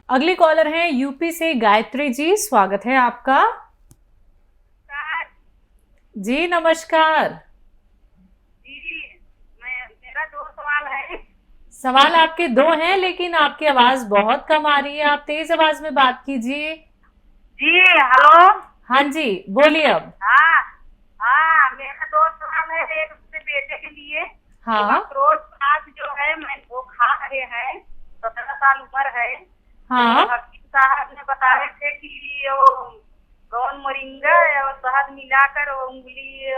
अगले कॉलर हैं यूपी से गायत्री जी, स्वागत है आपका। जी नमस्कार। मेरा 2 सवाल है। सवाल आपके 2 हैं, लेकिन आपकी आवाज बहुत कम आ रही है, आप तेज आवाज में बात कीजिए। जी हेलो। हाँ जी, बोलिए अब। हाँ हाँ, मेरा 2 सवाल है। एक अपने बेटे के लिए। हाँ अखरोट आज जो है मैं वो खा रहे हैं, 17 साल उम्र है। हाँ। तो हकीम साहब ने बताए थे कि वो गौन मोरिंगा और शहद मिलाकर वो उंगली,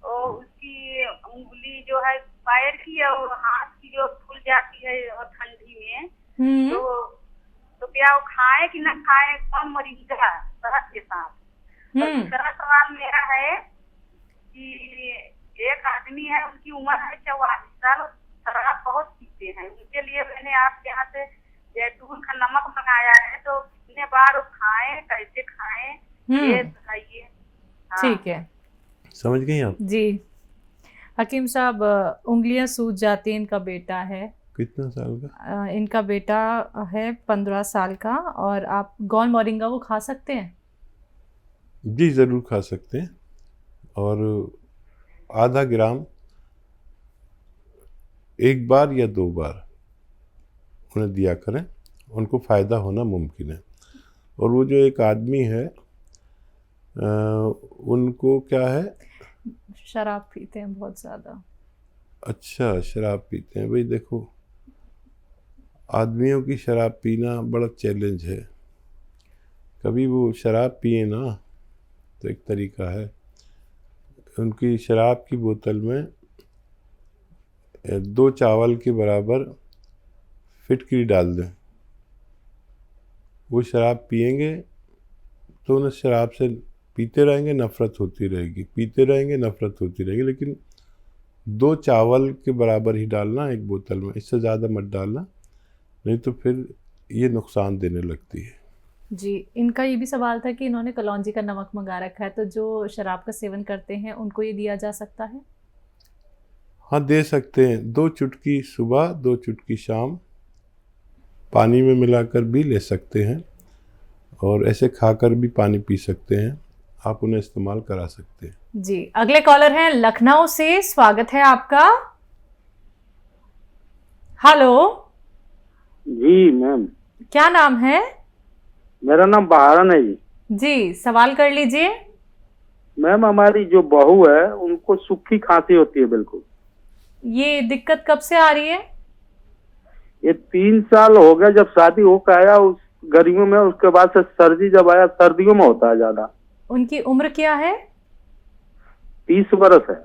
वो उसकी उंगली जो है पैर की और हाथ की जो फूल जाती है और ठंडी में, तो क्या वो खाए कि न खाए गौन मोरिंगा शहद के साथ। और दूसरा सवाल मेरा है कि एक आदमी है, उनकी उम्र है 44 साल, शराब बहुत पीते हैं। उनके लिए मैंने आपके यहाँ से जैतून का नमक मंगाया है, तो कितने बार वो खाएं, कैसे खाएं, ये बताइए। हाँ। ठीक है, समझ गई आप? जी हकीम साहब, उंगलियां सूज जाती हैं, इनका बेटा है। कितना साल का? इनका बेटा है 15 साल का। और आप गौन मोरिंगा वो खा सकते हैं? जी ज़रूर खा सकते हैं, और आधा ग्राम 1 बार या 2 बार उन्हें दिया करें, उनको फ़ायदा होना मुमकिन है। और वो जो एक आदमी है, उनको क्या है? शराब पीते हैं बहुत ज़्यादा। अच्छा, शराब पीते हैं। भाई देखो, आदमियों की शराब पीना बड़ा चैलेंज है। कभी वो शराब पिए ना, तो एक तरीका है, उनकी शराब की बोतल में 2 चावल के बराबर फिटकरी डाल दें। वो शराब पिएंगे तो उन्हें शराब से पीते रहेंगे, नफ़रत होती रहेगी, पीते रहेंगे, नफ़रत होती रहेगी। लेकिन 2 चावल के बराबर ही डालना एक बोतल में, इससे ज़्यादा मत डालना, नहीं तो फिर ये नुकसान देने लगती है। जी, इनका ये भी सवाल था कि इन्होंने कलौंजी का नमक मंगा रखा है, तो जो शराब का सेवन करते हैं उनको ये दिया जा सकता है? हाँ, दे सकते हैं। 2 चुटकी सुबह, 2 चुटकी शाम पानी में मिलाकर भी ले सकते हैं, और ऐसे खाकर भी पानी पी सकते हैं। आप उन्हें इस्तेमाल करा सकते हैं। जी, अगले कॉलर हैं लखनऊ से, स्वागत है आपका। हेलो जी मैम। क्या नाम है? मेरा नाम बहारन है जी। जी, सवाल कर लीजिए। मैम, हमारी जो बहू है उनको सूखी खांसी होती है बिल्कुल। ये दिक्कत कब से आ रही है? ये 3 साल हो गया जब शादी होकर आया, उस गर्मियों में, उसके बाद से सर्दी जब आया, सर्दियों में होता है ज्यादा। उनकी उम्र क्या है? 30 वर्ष है।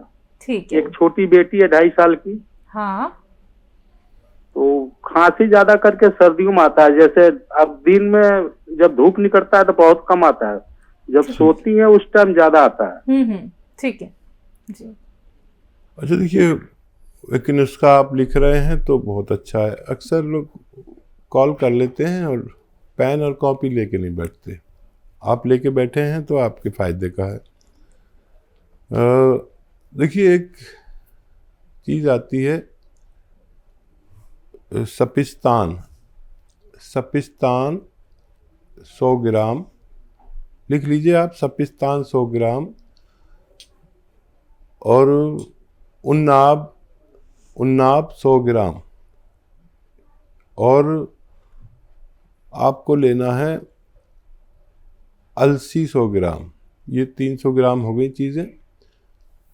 ठीक है। एक छोटी बेटी है 2.5 साल की। हाँ। तो खांसी ज्यादा करके सर्दियों में आता है। जैसे अब दिन में जब धूप निकलता है तो बहुत कम आता है, जब सोती है उस टाइम ज्यादा आता है। ठीक है जी। अच्छा देखिए, एक नुस्खा आप लिख रहे हैं तो बहुत अच्छा है। अक्सर लोग कॉल कर लेते हैं और पेन और कॉपी लेके नहीं बैठते। आप लेके बैठे हैं तो आपके फ़ायदे का है। देखिए, एक चीज़ आती है सपिस्तान। 100 ग्राम लिख लीजिए आप, सपिस्तान 100 ग्राम, और उन्नाब 100 ग्राम, और आपको लेना है अलसी 100 ग्राम। ये 300 ग्राम हो गई चीज़ें।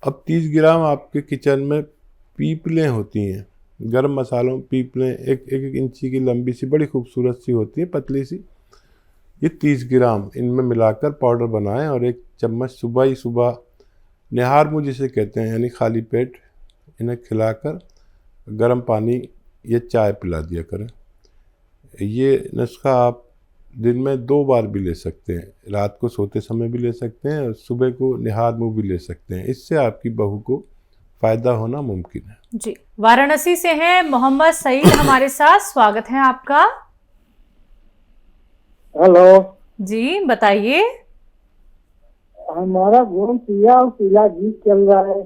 अब 30 ग्राम आपके किचन में पीपलें होती हैं, गरम मसालों पीपलें, एक इंची की लंबी सी, बड़ी खूबसूरत सी होती है, पतली सी। ये 30 ग्राम इनमें मिलाकर पाउडर बनाएं, और 1 चम्मच सुबह ही सुबह निहार मुँह जिसे कहते हैं, यानी खाली पेट इन्हें खिलाकर गर्म पानी या चाय पिला दिया करें। ये नुस्खा आप दिन में 2 बार भी ले सकते हैं, रात को सोते समय भी ले सकते हैं, और सुबह को निहार मुँह भी ले सकते हैं। इससे आपकी बहू को फ़ायदा होना मुमकिन है। जी, वाराणसी से हैं मोहम्मद सईद हमारे साथ, स्वागत है आपका। हेलो जी बताइए। हमारा घूम पिया और पीला जी चल रहा है।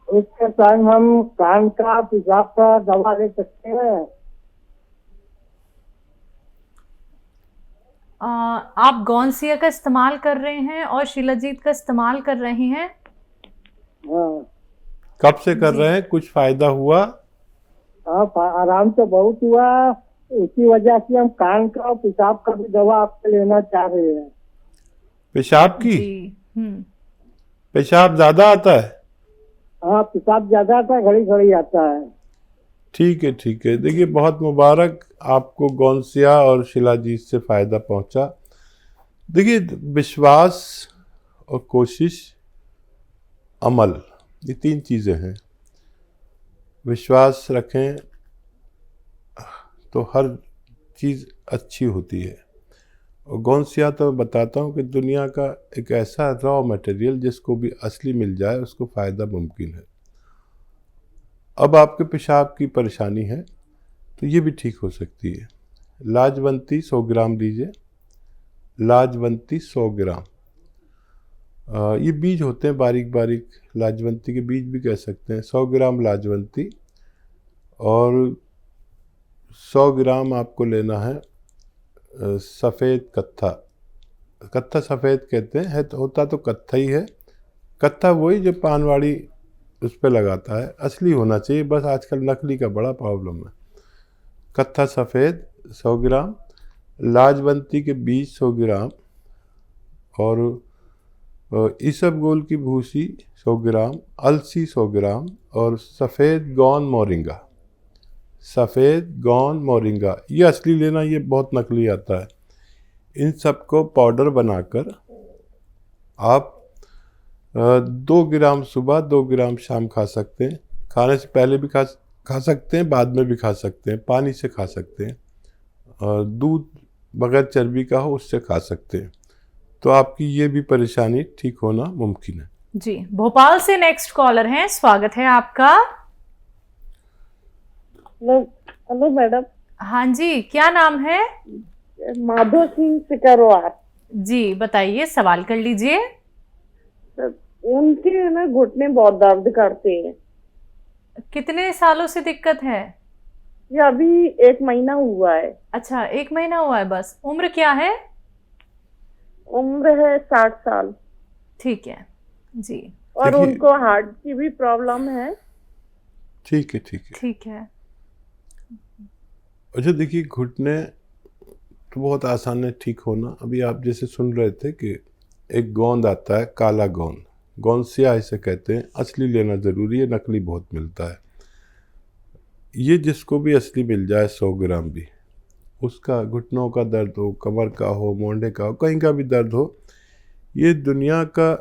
इसके टाइम हम कान का पेशाब का दवा ले सकते हैं? आप गौनसिया का इस्तेमाल कर रहे हैं और शिलाजीत का इस्तेमाल कर रहे हैं? हाँ कब से कर रहे हैं? कुछ फायदा हुआ? हाँ, आराम तो बहुत हुआ। इसी वजह से हम कान का और पेशाब का भी दवा आपसे लेना चाह रहे हैं। पेशाब की? जी। पेशाब ज्यादा आता है? हाँ, पेशाब ज्यादा आता है, घड़ी घड़ी आता है। ठीक है ठीक है। देखिए बहुत मुबारक, आपको गौनसिया और शिलाजीत से फ़ायदा पहुंचा। देखिए विश्वास और कोशिश, अमल, ये 3 चीज़ें हैं। विश्वास रखें तो हर चीज़ अच्छी होती है। और गौनसिया तो मैं बताता हूँ कि दुनिया का एक ऐसा रॉ मटेरियल जिसको भी असली मिल जाए उसको फ़ायदा मुमकिन है। अब आपके पेशाब की परेशानी है तो ये भी ठीक हो सकती है। लाजवंती 100 ग्राम लीजिए, लाजवंती 100 ग्राम। ये बीज होते हैं बारीक बारीक, लाजवंती के बीज भी कह सकते हैं। 100 ग्राम लाजवंती और 100 ग्राम आपको लेना है सफ़ेद कत्था। कत्था सफ़ेद कहते हैं, तो होता तो कत्था ही है। कत्था वही जो पानवाड़ी उस पर लगाता है, असली होना चाहिए, बस आजकल नकली का बड़ा प्रॉब्लम है। कत्था सफ़ेद 100 ग्राम, लाजवंती के बीज 100 ग्राम और इसबगोल की भूसी 100 ग्राम, अलसी 100 ग्राम और सफ़ेद गौन मोरिंगा। सफ़ेद गौन मोरिंगा ये असली लेना, ये बहुत नकली आता है। इन सब को पाउडर बनाकर आप 2 ग्राम सुबह 2 ग्राम शाम खा सकते हैं। खाने से पहले भी खा सकते हैं, बाद में भी खा सकते हैं, पानी से खा सकते हैं, और दूध बगैर चर्बी का हो उससे खा सकते हैं। तो आपकी ये भी परेशानी ठीक होना मुमकिन है। जी, भोपाल से नेक्स्ट कॉलर हैं, स्वागत है आपका। Hello madam. हाँ जी, क्या नाम है? माधो सिंह सिकरवार। जी बताइए, सवाल कर लीजिए। उनके ना घुटने बहुत दर्द करते हैं। कितने सालों से दिक्कत है? ये अभी 1 महीना हुआ है। अच्छा, 1 महीना हुआ है बस। उम्र क्या है? उम्र है 60 साल। ठीक है जी। और देखिए- उनको हार्ट की भी प्रॉब्लम है। ठीक है ठीक है। ठीक है। अच्छा देखिए, घुटने तो बहुत आसान है ठीक होना। अभी आप जैसे सुन रहे थे कि एक गोंद आता है, काला गोंद, गौनसिया इसे कहते हैं। असली लेना ज़रूरी है, नकली बहुत मिलता है। ये जिसको भी असली मिल जाए 100 ग्राम भी, उसका घुटनों का दर्द हो, कमर का हो, मोंढे का हो, कहीं का भी दर्द हो, ये दुनिया का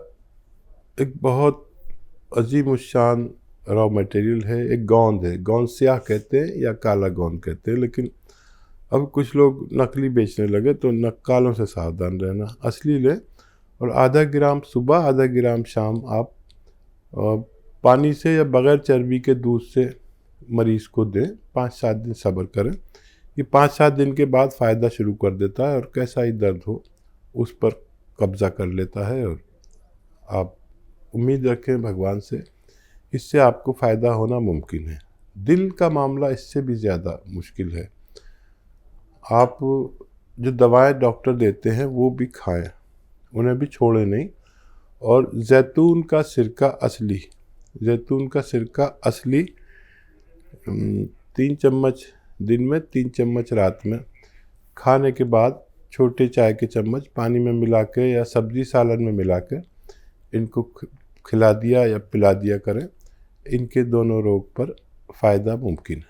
एक बहुत अजीम उशान रॉ मटेरियल है। एक गोंद है, गौनसिया कहते हैं या काला गोंद कहते हैं। लेकिन अब कुछ लोग नकली बेचने लगे तो नक्कालों से सावधान रहना, असली लें। और आधा ग्राम सुबह, आधा ग्राम शाम आप पानी से या बग़ैर चर्बी के दूध से मरीज़ को दें। 5-7 दिन सब्र करें। ये 5-7 दिन के बाद फ़ायदा शुरू कर देता है और कैसा ही दर्द हो उस पर कब्ज़ा कर लेता है। और आप उम्मीद रखें भगवान से, इससे आपको फ़ायदा होना मुमकिन है। दिल का मामला इससे भी ज़्यादा मुश्किल है। आप जो दवाएं डॉक्टर देते हैं वो भी खाएं, उन्हें भी छोड़ें नहीं। और जैतून का सिरका असली, जैतून का सिरका असली 3 चम्मच दिन में, 3 चम्मच रात में, खाने के बाद छोटे चाय के चम्मच पानी में मिला के या सब्जी सालन में मिला के इनको खिला दिया या पिला दिया करें। इनके दोनों रोग पर फ़ायदा मुमकिन है।